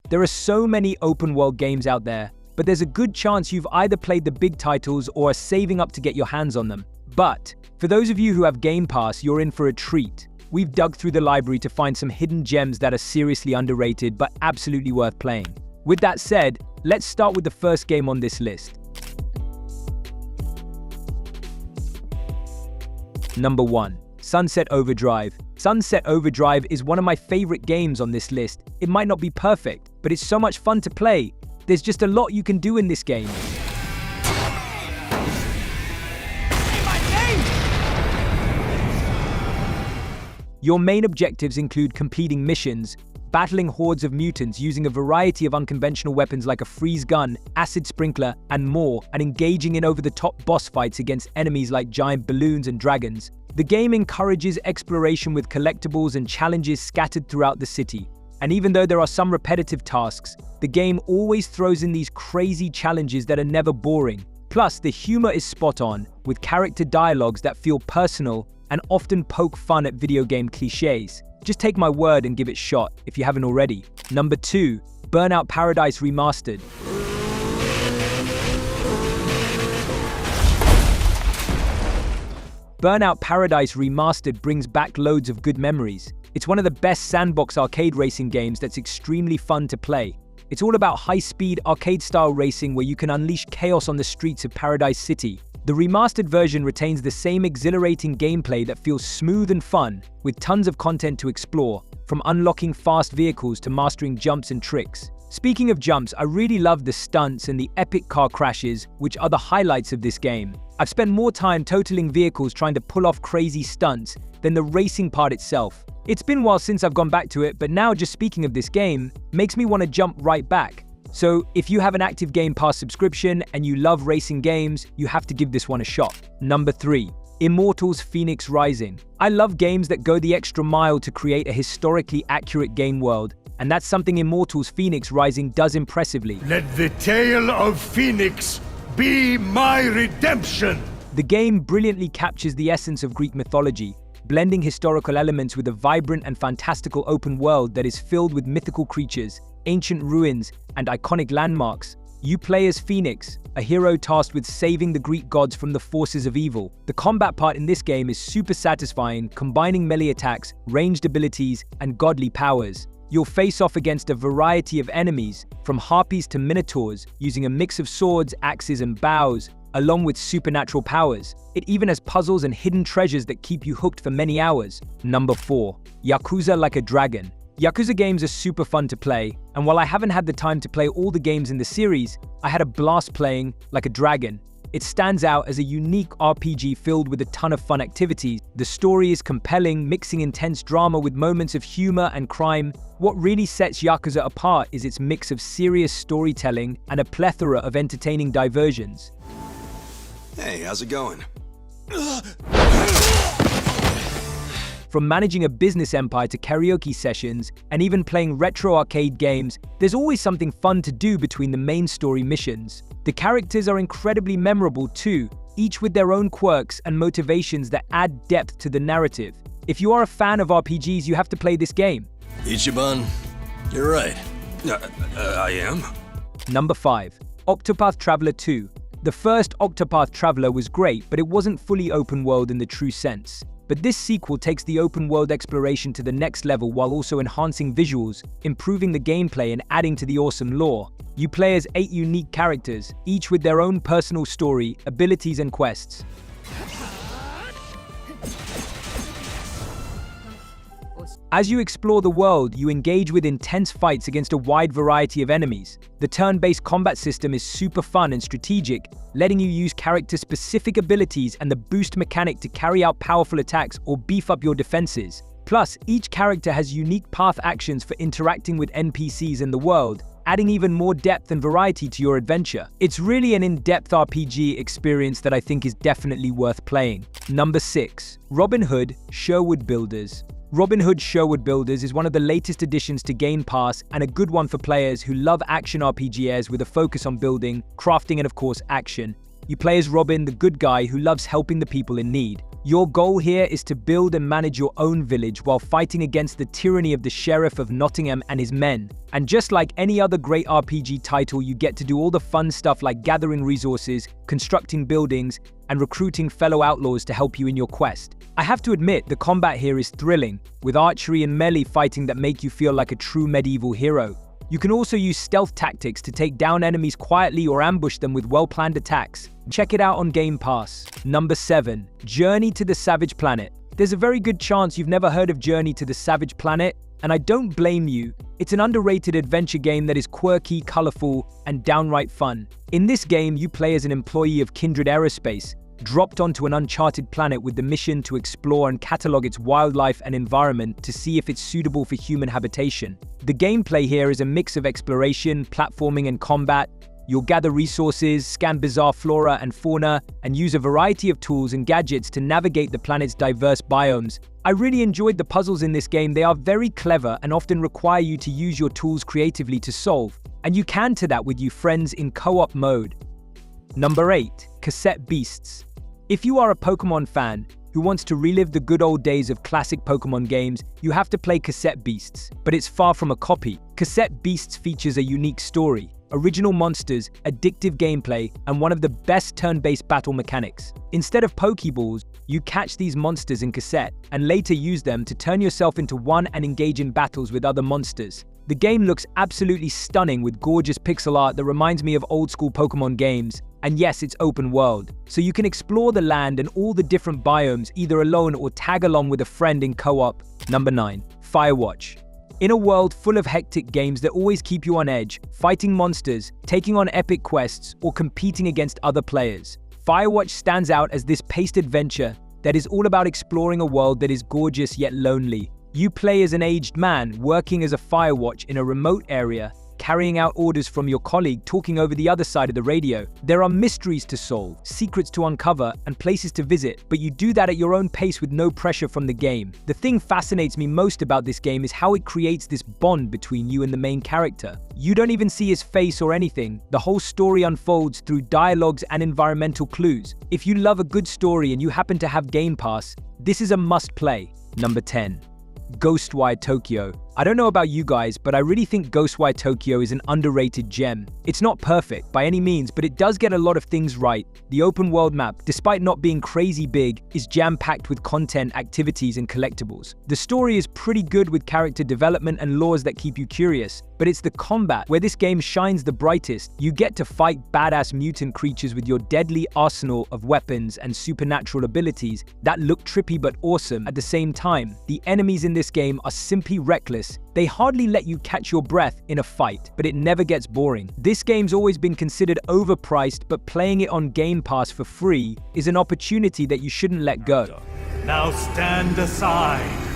There are so many open-world games out there, but there's a good chance you've either played the big titles or are saving up to get your hands on them. But for those of you who have Game Pass, you're in for a treat. We've dug through the library to find some hidden gems that are seriously underrated but absolutely worth playing. With that said, let's start with the first game on this list. Number 1. Sunset Overdrive. Sunset Overdrive is one of my favorite games on this list. It might not be perfect, but it's so much fun to play. There's just a lot you can do in this game. Your main objectives include completing missions, battling hordes of mutants using a variety of unconventional weapons like a freeze gun, acid sprinkler, and more, and engaging in over-the-top boss fights against enemies like giant balloons and dragons. The game encourages exploration with collectibles and challenges scattered throughout the city. And even though there are some repetitive tasks, the game always throws in these crazy challenges that are never boring. Plus, the humor is spot on, with character dialogues that feel personal and often poke fun at video game cliches. Just take my word and give it a shot if you haven't already. Number 2. Burnout Paradise Remastered. Burnout Paradise Remastered brings back loads of good memories. It's one of the best sandbox arcade racing games that's extremely fun to play. It's all about high-speed, arcade-style racing where you can unleash chaos on the streets of Paradise City. The remastered version retains the same exhilarating gameplay that feels smooth and fun, with tons of content to explore, from unlocking fast vehicles to mastering jumps and tricks. Speaking of jumps, I really love the stunts and the epic car crashes, which are the highlights of this game. I've spent more time totaling vehicles trying to pull off crazy stunts than the racing part itself. It's been a while since I've gone back to it, but now just speaking of this game makes me want to jump right back. So if you have an active Game Pass subscription and you love racing games, you have to give this one a shot. Number 3. Immortals Fenyx Rising. I love games that go the extra mile to create a historically accurate game world, and that's something Immortals Fenyx Rising does impressively. Let the tale of Fenyx be my redemption! The game brilliantly captures the essence of Greek mythology, blending historical elements with a vibrant and fantastical open world that is filled with mythical creatures, ancient ruins, and iconic landmarks. You play as Fenyx, a hero tasked with saving the Greek gods from the forces of evil. The combat part in this game is super satisfying, combining melee attacks, ranged abilities, and godly powers. You'll face off against a variety of enemies, from harpies to minotaurs, using a mix of swords, axes, and bows, along with supernatural powers. It even has puzzles and hidden treasures that keep you hooked for many hours. Number 4. Yakuza Like a Dragon. Yakuza games are super fun to play, and while I haven't had the time to play all the games in the series, I had a blast playing Like a Dragon. It stands out as a unique RPG filled with a ton of fun activities. The story is compelling, mixing intense drama with moments of humor and crime. What really sets Yakuza apart is its mix of serious storytelling and a plethora of entertaining diversions. Hey, how's it going? From managing a business empire to karaoke sessions, and even playing retro arcade games, there's always something fun to do between the main story missions. The characters are incredibly memorable too, each with their own quirks and motivations that add depth to the narrative. If you are a fan of RPGs, you have to play this game. Ichiban, you're right. I am? Number 5. Octopath Traveler 2. The first Octopath Traveler was great, but it wasn't fully open world in the true sense. But this sequel takes the open world exploration to the next level while also enhancing visuals, improving the gameplay, and adding to the awesome lore. You play as 8 unique characters, each with their own personal story, abilities, and quests. As you explore the world, you engage with intense fights against a wide variety of enemies. The turn-based combat system is super fun and strategic, letting you use character-specific abilities and the boost mechanic to carry out powerful attacks or beef up your defenses. Plus, each character has unique path actions for interacting with NPCs in the world, adding even more depth and variety to your adventure. It's really an in-depth RPG experience that I think is definitely worth playing. Number 6. Robin Hood Sherwood Builders. Robin Hood Sherwood Builders is one of the latest additions to Game Pass and a good one for players who love action RPGs with a focus on building, crafting, and of course action. You play as Robin, the good guy who loves helping the people in need. Your goal here is to build and manage your own village while fighting against the tyranny of the Sheriff of Nottingham and his men. And just like any other great RPG title, you get to do all the fun stuff like gathering resources, constructing buildings, and recruiting fellow outlaws to help you in your quest. I have to admit, the combat here is thrilling, with archery and melee fighting that make you feel like a true medieval hero. You can also use stealth tactics to take down enemies quietly or ambush them with well-planned attacks. Check it out on Game Pass. Number 7. Journey to the Savage Planet. There's a very good chance you've never heard of Journey to the Savage Planet, and I don't blame you. It's an underrated adventure game that is quirky, colorful, and downright fun. In this game, you play as an employee of Kindred Aerospace, dropped onto an uncharted planet with the mission to explore and catalog its wildlife and environment to see if it's suitable for human habitation. The gameplay here is a mix of exploration, platforming, and combat. You'll gather resources, scan bizarre flora and fauna, and use a variety of tools and gadgets to navigate the planet's diverse biomes. I really enjoyed the puzzles in this game. They are very clever and often require you to use your tools creatively to solve, and you can do that with your friends in co-op mode. Number 8. Cassette Beasts. If you are a Pokemon fan who wants to relive the good old days of classic Pokemon games, you have to play Cassette Beasts, but it's far from a copy. Cassette Beasts features a unique story, original monsters, addictive gameplay, and one of the best turn-based battle mechanics. Instead of Pokeballs, you catch these monsters in cassette and later use them to turn yourself into one and engage in battles with other monsters. The game looks absolutely stunning with gorgeous pixel art that reminds me of old-school Pokemon games. And yes, it's open world, so you can explore the land and all the different biomes either alone or tag along with a friend in co-op. Number 9. Firewatch. In a world full of hectic games that always keep you on edge, fighting monsters, taking on epic quests, or competing against other players, Firewatch stands out as this paced adventure that is all about exploring a world that is gorgeous yet lonely. You play as an aged man working as a firewatch in a remote area, carrying out orders from your colleague talking over the other side of the radio. There are mysteries to solve, secrets to uncover, and places to visit, but you do that at your own pace with no pressure from the game. The thing fascinates me most about this game is how it creates this bond between you and the main character. You don't even see his face or anything. The whole story unfolds through dialogues and environmental clues. If you love a good story and you happen to have Game Pass, this is a must-play. Number 10. GhostWire Tokyo. I don't know about you guys, but I really think GhostWire Tokyo is an underrated gem. It's not perfect by any means, but it does get a lot of things right. The open world map, despite not being crazy big, is jam-packed with content, activities, and collectibles. The story is pretty good with character development and lores that keep you curious, but it's the combat where this game shines the brightest. You get to fight badass mutant creatures with your deadly arsenal of weapons and supernatural abilities that look trippy but awesome at the same time. The enemies in this game are simply reckless. They hardly let you catch your breath in a fight, but it never gets boring. This game's always been considered overpriced, but playing it on Game Pass for free is an opportunity that you shouldn't let go. Now stand aside.